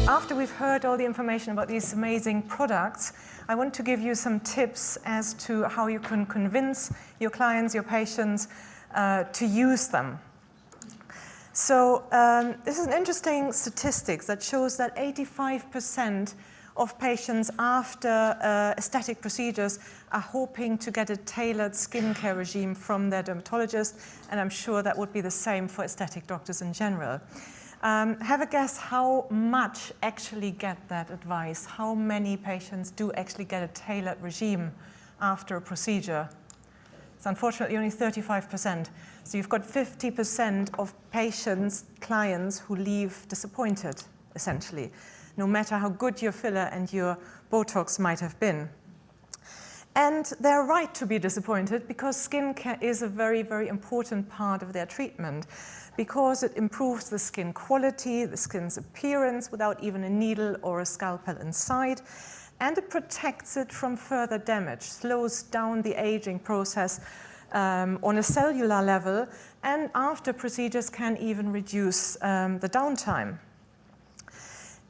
after we've heard all the information about these amazing products, I want to give you some tips as to how you can convince your clients, your patients, to use them. So this is an interesting statistic that shows that 85% of patients after aesthetic procedures are hoping to get a tailored skincare regime from their dermatologist, and I'm sure that would be the same for aesthetic doctors in general. Have a guess how much actually get that advice? How many patients do actually get a tailored regime after a procedure? It's unfortunately only 35%. So you've got 50% of patients, clients, who leave disappointed, essentially, no matter how good your filler and your Botox might have been. And they're right to be disappointed because skincare is a very, very important part of their treatment because it improves the skin quality, the skin's appearance without even a needle or a scalpel inside, and it protects it from further damage, slows down the aging process on a cellular level, and after procedures can even reduce the downtime.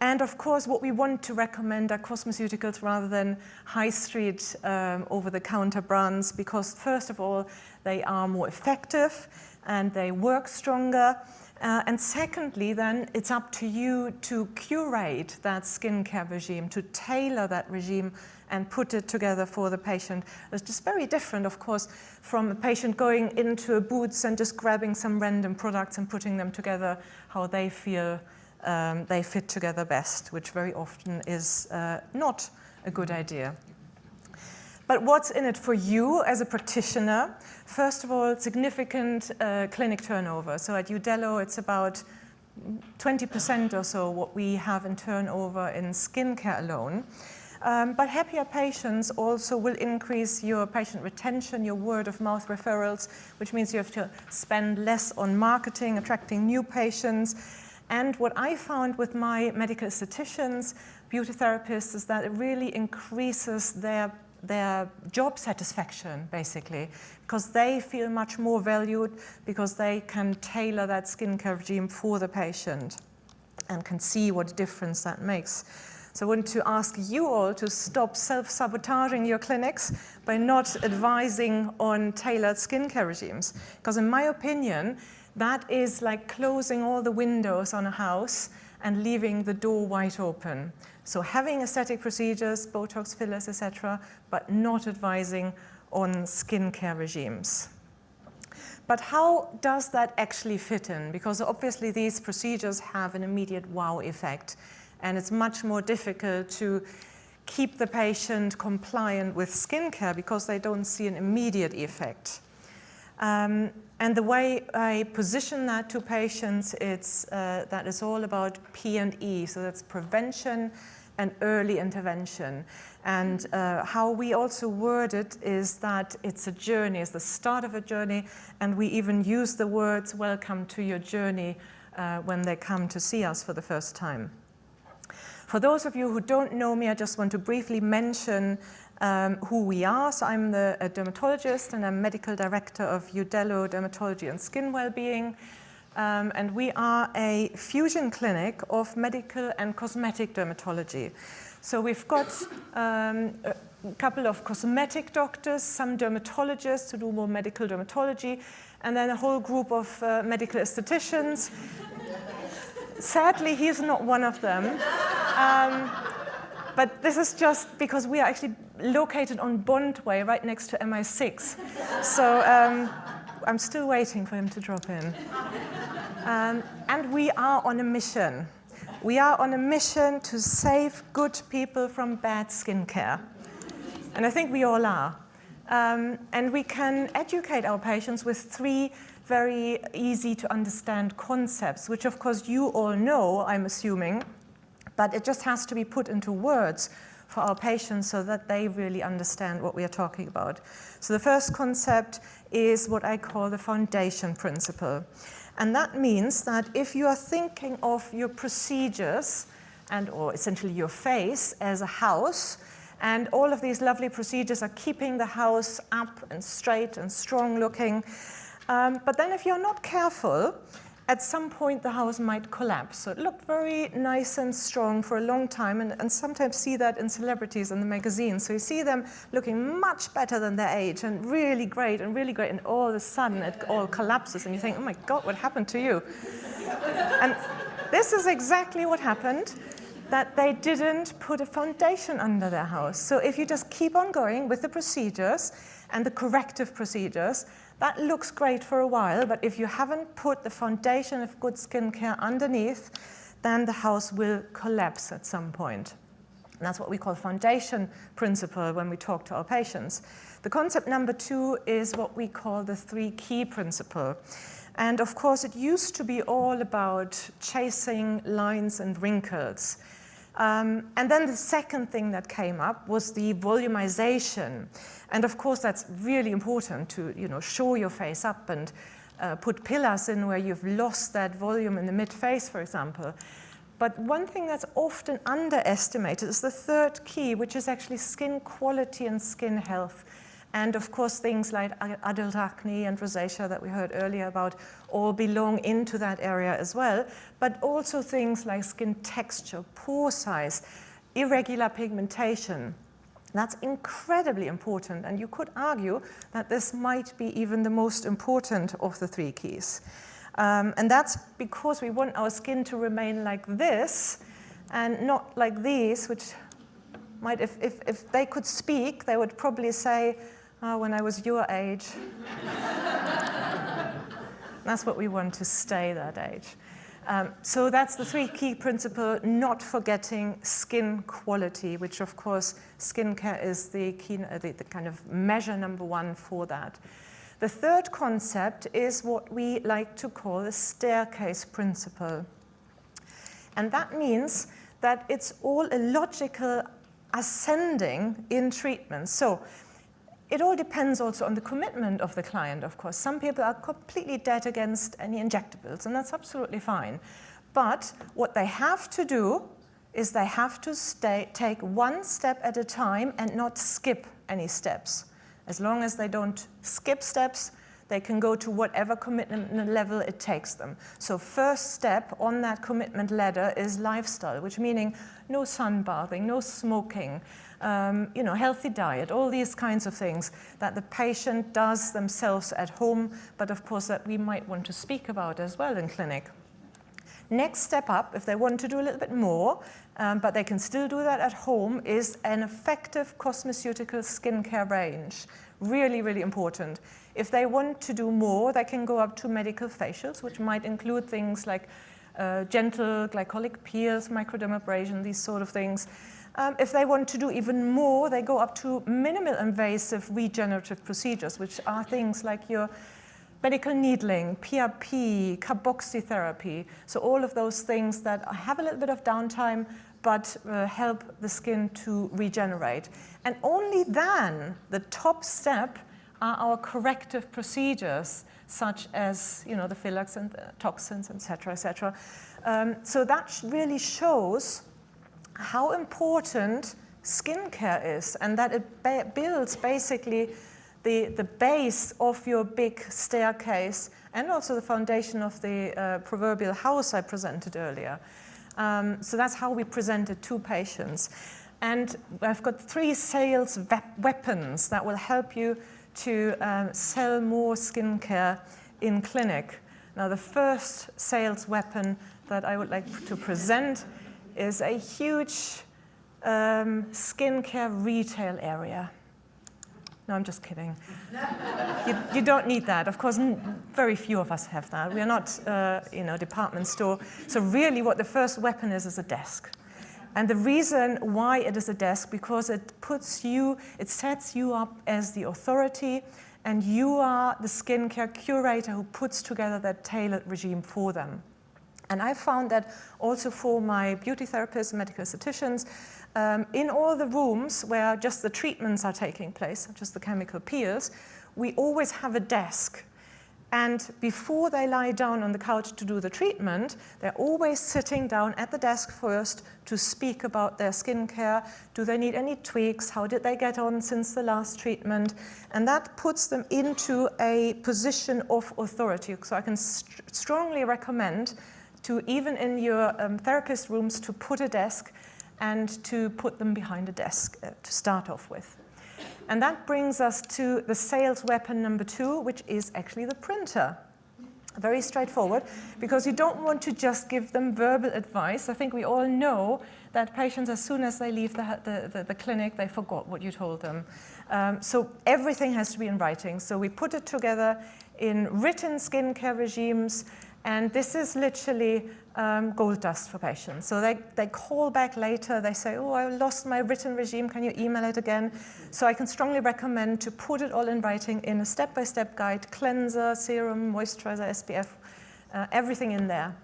And of course, what we want to recommend are cosmeceuticals rather than high street over-the-counter brands because first of all, they are more effective and they work stronger. And secondly, then it's up to you to curate that skincare regime, to tailor that regime and put it together for the patient. It's just very different, of course, from a patient going into a Boots and just grabbing some random products and putting them together how they feel they fit together best, which very often is not a good idea. But what's in it for you as a practitioner? First of all, significant clinic turnover. So at Udello, it's about 20% or so what we have in turnover in skincare alone. But happier patients also will increase your patient retention, your word-of-mouth referrals, which means you have to spend less on marketing, attracting new patients. And what I found with my medical estheticians, beauty therapists, is that it really increases their job satisfaction, basically, because they feel much more valued because they can tailor that skincare regime for the patient and can see what difference that makes. So I want to ask you all to stop self-sabotaging your clinics by not advising on tailored skincare regimes, because in my opinion, that is like closing all the windows on a house and leaving the door wide open. So having aesthetic procedures, Botox fillers, etc., but not advising on skincare regimes. But how does that actually fit in? Because obviously these procedures have an immediate wow effect, and it's much more difficult to keep the patient compliant with skincare because they don't see an immediate effect. And the way I position that to patients, that is all about P&E, so that's prevention and early intervention. And how we also word it is that it's a journey, it's the start of a journey, and we even use the words, welcome to your journey, when they come to see us for the first time. For those of you who don't know me, I just want to briefly mention who we are. So I'm a dermatologist and I'm medical director of Udello Dermatology and Skin Wellbeing. And we are a fusion clinic of medical and cosmetic dermatology. So we've got a couple of cosmetic doctors, some dermatologists who do more medical dermatology, and then a whole group of medical estheticians. Sadly, he's not one of them. But this is just because we are actually located on Bond Way, right next to MI6. So I'm still waiting for him to drop in. And we are on a mission. We are on a mission to save good people from bad skincare. And I think we all are. And we can educate our patients with 3 very easy to understand concepts, which of course you all know, I'm assuming, but it just has to be put into words for our patients so that they really understand what we are talking about. So the first concept is what I call the foundation principle. And that means that if you are thinking of your procedures or essentially your face as a house, and all of these lovely procedures are keeping the house up and straight and strong looking, but then if you're not careful at some point the house might collapse. So it looked very nice and strong for a long time, and sometimes see that in celebrities in the magazines. So you see them looking much better than their age and really great, and all of a sudden it all collapses and you think, oh my God, what happened to you? And this is exactly what happened, that they didn't put a foundation under their house. So if you just keep on going with the procedures and the corrective procedures, that looks great for a while, but if you haven't put the foundation of good skincare underneath, then the house will collapse at some point. And that's what we call foundation principle when we talk to our patients. The concept number 2 is what we call the 3 key principle. And of course, it used to be all about chasing lines and wrinkles. And then the second thing that came up was the volumization. And of course, that's really important to show your face up and put pillars in where you've lost that volume in the mid-face, for example. But one thing that's often underestimated is the 3rd key, which is actually skin quality and skin health. And of course, things like adult acne and rosacea that we heard earlier about all belong into that area as well. But also things like skin texture, pore size, irregular pigmentation. That's incredibly important. And you could argue that this might be even the most important of the 3 keys. And that's because we want our skin to remain like this and not like these, which might, if they could speak, they would probably say, oh, when I was your age. That's what we want to stay that age. So that's the 3 key principle, not forgetting skin quality, which of course skincare is the kind of measure number 1 for that. The 3rd concept is what we like to call the staircase principle. And that means that it's all a logical ascending in treatment. So it all depends also on the commitment of the client, of course. Some people are completely dead against any injectables, and that's absolutely fine. But what they have to do is they have to take 1 step at a time and not skip any steps. As long as they don't skip steps, they can go to whatever commitment level it takes them. So first step on that commitment ladder is lifestyle, which meaning no sunbathing, no smoking, healthy diet, all these kinds of things that the patient does themselves at home, but of course that we might want to speak about as well in clinic. Next step up, if they want to do a little bit more, but they can still do that at home, is an effective cosmeceutical skincare range. Really, really important. If they want to do more, they can go up to medical facials, which might include things like gentle glycolic peels, microdermabrasion, these sort of things. If they want to do even more, they go up to minimal invasive regenerative procedures, which are things like your medical needling, PRP, carboxytherapy. So all of those things that have a little bit of downtime, but help the skin to regenerate. And only then, the top step are our corrective procedures, such as the fillers and the toxins, etc., etc. So that really shows how important skincare is, and that it builds basically the base of your big staircase and also the foundation of the proverbial house I presented earlier. So that's how we presented 2 patients. And I've got 3 sales weapons that will help you to sell more skincare in clinic. Now, the first sales weapon that I would like to present is a huge skincare retail area. No, I'm just kidding. You don't need that. Of course, very few of us have that. We are not, department store. So really what the first weapon is a desk. And the reason why it is a desk, because it sets you up as the authority, and you are the skincare curator who puts together that tailored regime for them. And I found that also for my beauty therapists and medical estheticians, in all the rooms where just the treatments are taking place, such as the chemical peels, we always have a desk. And before they lie down on the couch to do the treatment, they're always sitting down at the desk first to speak about their skincare. Do they need any tweaks? How did they get on since the last treatment? And that puts them into a position of authority. So I can strongly recommend to, even in your therapist rooms, to put a desk and to put them behind a desk to start off with. And that brings us to the sales weapon number 2, which is actually the printer. Very straightforward, because you don't want to just give them verbal advice. I think we all know that patients, as soon as they leave the clinic, they forgot what you told them. So everything has to be in writing. So we put it together in written skincare regimes, and this is literally gold dust for patients. So they call back later, they say, oh, I lost my written regime, can you email it again? So I can strongly recommend to put it all in writing in a step-by-step guide, cleanser, serum, moisturizer, SPF, everything in there.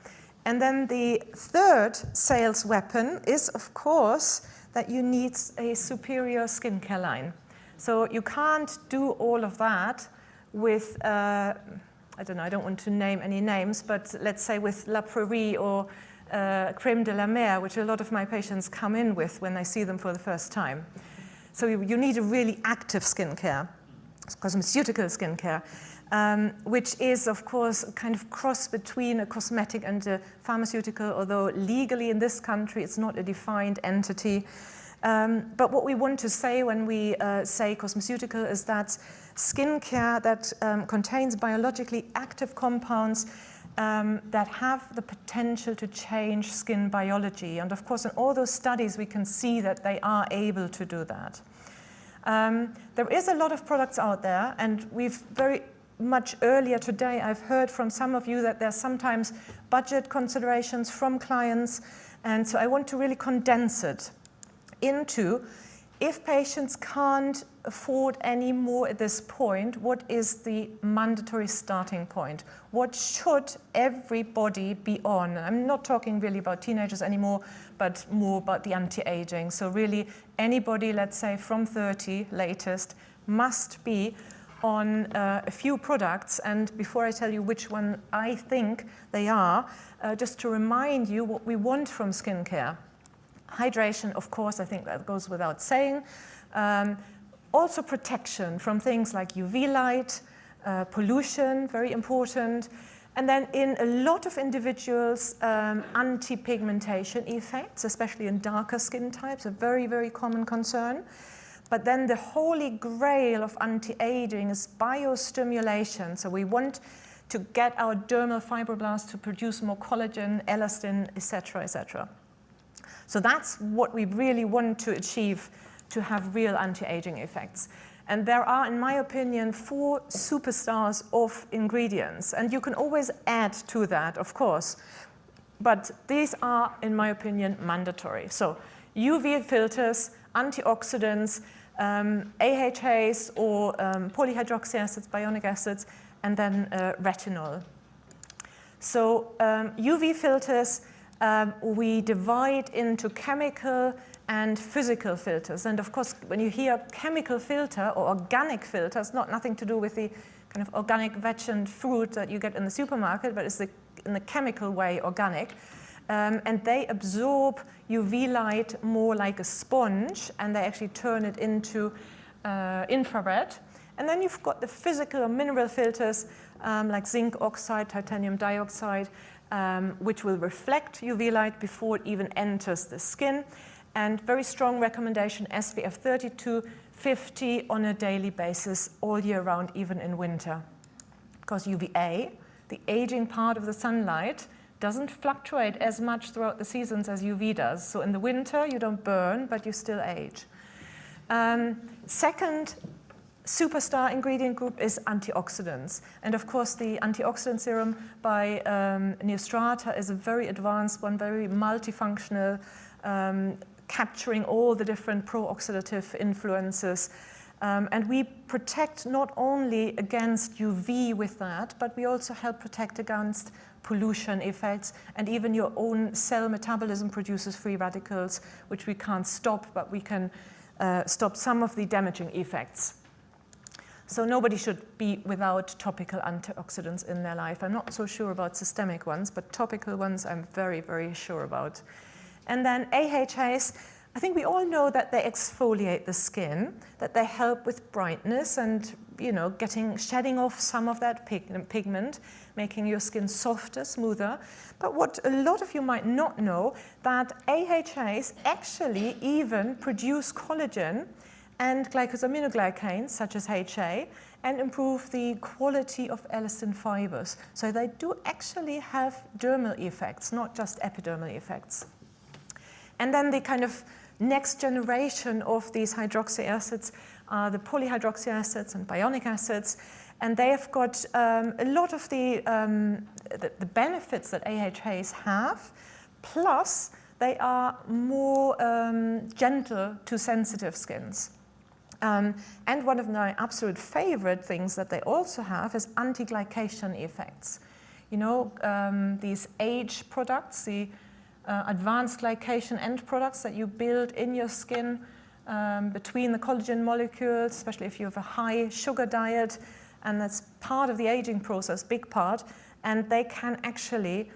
And then the third sales weapon is, of course, that you need a superior skincare line. So you can't do all of that with I don't know, I don't want to name any names, but let's say with La Prairie or Crème de la Mer, which a lot of my patients come in with when they see them for the first time. So you need a really active skincare, cosmeceutical skincare, which is, of course, a kind of cross between a cosmetic and a pharmaceutical, although legally in this country it's not a defined entity. But what we want to say when we say cosmeceutical is that skincare that contains biologically active compounds that have the potential to change skin biology. And of course, in all those studies, we can see that they are able to do that. There is a lot of products out there, and we've very much earlier today, I've heard from some of you that there's sometimes budget considerations from clients, and so I want to really condense it into, if patients can't afford any more at this point, what is the mandatory starting point? What should everybody be on? I'm not talking really about teenagers anymore, but more about the anti-aging. So really anybody, let's say from 30 latest, must be on a few products. And before I tell you which one I think they are, just to remind you what we want from skincare. Hydration, of course, I think that goes without saying. Also protection from things like UV light, pollution, very important. And then in a lot of individuals, anti-pigmentation effects, especially in darker skin types, a very, very common concern. But then the holy grail of anti-aging is biostimulation. So we want to get our dermal fibroblasts to produce more collagen, elastin, etc., etc. So that's what we really want to achieve to have real anti-aging effects. And there are, in my opinion, 4 superstars of ingredients. And you can always add to that, of course. But these are, in my opinion, mandatory. So UV filters, antioxidants, AHAs or polyhydroxy acids, bionic acids, and then retinol. So UV filters, we divide into chemical and physical filters. And of course, when you hear chemical filter or organic filter, it's nothing to do with the kind of organic veg and fruit that you get in the supermarket, but it's in the chemical way organic. And they absorb UV light more like a sponge, and they actually turn it into infrared. And then you've got the physical or mineral filters like zinc oxide, titanium dioxide, which will reflect UV light before it even enters the skin. And very strong recommendation, SPF 30 to 50 on a daily basis all year round, even in winter. Because UVA, the aging part of the sunlight, doesn't fluctuate as much throughout the seasons as UV does. So in the winter, you don't burn, but you still age. Second superstar ingredient group is antioxidants. And of course, the antioxidant serum by Neostrata is a very advanced one, very multifunctional, capturing all the different pro-oxidative influences. And we protect not only against UV with that, but we also help protect against pollution effects, and even your own cell metabolism produces free radicals, which we can't stop, but we can stop some of the damaging effects. So nobody should be without topical antioxidants in their life. I'm not so sure about systemic ones, but topical ones I'm very, very sure about. And then AHAs, I think we all know that they exfoliate the skin, that they help with brightness and, you know, shedding off some of that pigment, making your skin softer, smoother. But what a lot of you might not know, that AHAs actually even produce collagen and glycosaminoglycans, such as HA, and improve the quality of elastin fibers. So they do actually have dermal effects, not just epidermal effects. And then the kind of next generation of these hydroxy acids are the polyhydroxy acids and bionic acids, and they have got a lot of the benefits that AHAs have, plus they are more gentle to sensitive skins. And one of my absolute favorite things that they also have is anti-glycation effects. You know, these age products, the advanced glycation end products that you build in your skin between the collagen molecules, especially if you have a high sugar diet, and that's part of the aging process, big part, and they can actually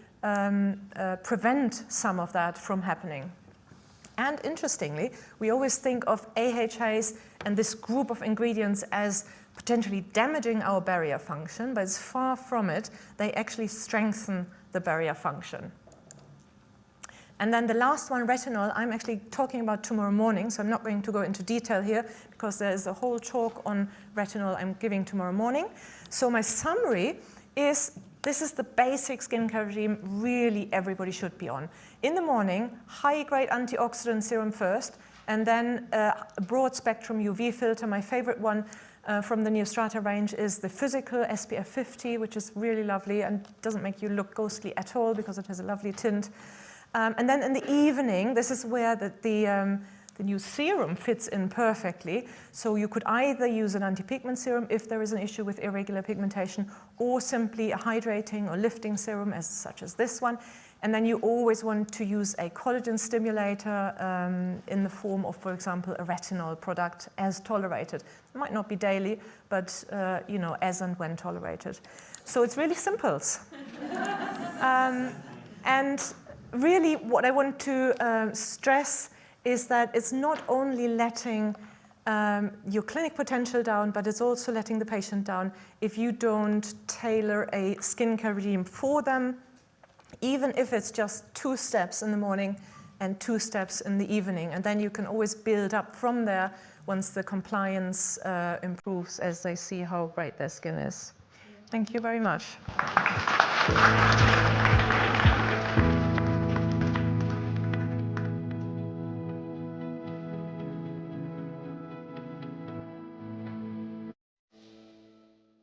prevent some of that from happening. And interestingly, we always think of AHAs and this group of ingredients as potentially damaging our barrier function, but it's far from it. They actually strengthen the barrier function. And then the last one, retinol, I'm actually talking about tomorrow morning, so I'm not going to go into detail here because there's a whole talk on retinol I'm giving tomorrow morning. So my summary is, this is the basic skincare regime really everybody should be on. In the morning, high-grade antioxidant serum first, and then a broad spectrum UV filter. My favorite one from the Neostrata range is the physical SPF 50, which is really lovely and doesn't make you look ghostly at all because it has a lovely tint. And then in the evening, this is where the new serum fits in perfectly. So you could either use an anti-pigment serum if there is an issue with irregular pigmentation, or simply a hydrating or lifting serum such as this one. And then you always want to use a collagen stimulator in the form of, for example, a retinol product as tolerated. It might not be daily, but you know, as and when tolerated. So it's really simple. And really what I want to stress is that it's not only letting your clinic potential down, but it's also letting the patient down if you don't tailor a skincare regime for them, even if it's just 2 steps in the morning and 2 steps in the evening. And then you can always build up from there once the compliance improves as they see how bright their skin is. Thank you very much.